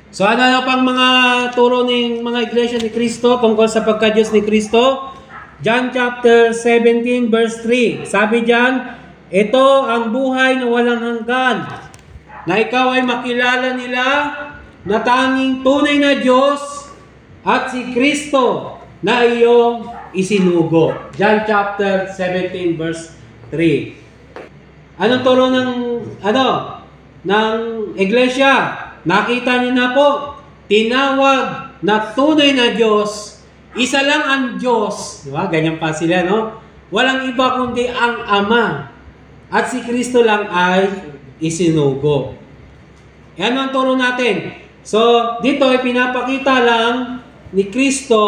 So ano pang mga turo ng mga iglesia ni Kristo tungkol sa pagka-Diyos ni Kristo? John chapter 17 verse 3. Sabi diyan, ito ang buhay na walang hanggan, na ikaw ay makilala nila na tanging tunay na Diyos at si Kristo na iyong isinugo. John chapter 17 verse 3. Anong turo ng iglesia? Nakita niyo na po, tinawag na tunay na Diyos, isa lang ang Diyos. Diba? Ganyan pa sila, no? Walang iba kundi ang Ama. At si Kristo lang ay isinugo. Yan ang turo natin. So, dito ay pinapakita lang ni Kristo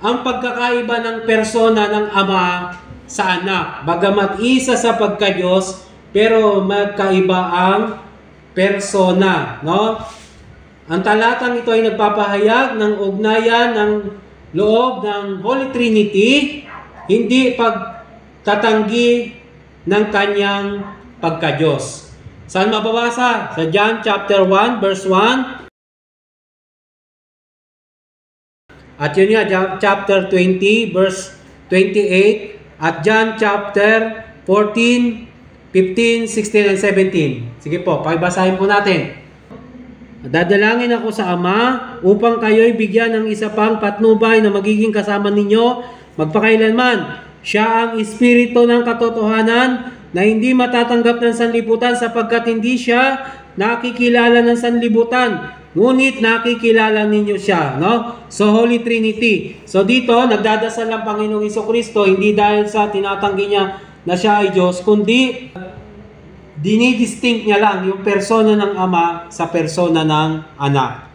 ang pagkakaiba ng persona ng Ama sa Anak. Bagamat isa sa pagka-Diyos, pero magkaiba ang persona, no? Ang talatang ito ay nagpapahayag ng ugnayan ng loob ng Holy Trinity, hindi pagtatanggi ng kanyang pagka-Diyos. Saan mababasa? Sa John chapter 1 verse 1. At yun nga, chapter 20 verse 28 at John chapter 14 15, 16, and 17. Sige po, pakibasahin po natin. Dadalangin ako sa Ama upang kayo'y bigyan ng isa pang patnubay na magiging kasama ninyo magpakailanman. Siya ang Espiritu ng katotohanan na hindi matatanggap ng sanlibutan sapagkat hindi siya nakikilala ng sanlibutan. Ngunit nakikilala ninyo siya, no? So, Holy Trinity. So, dito, nagdadasal ang Panginoong Jesucristo, hindi dahil sa tinatanggi niya na siya ay Diyos, kundi dinidistinct niya lang yung persona ng Ama sa persona ng Anak.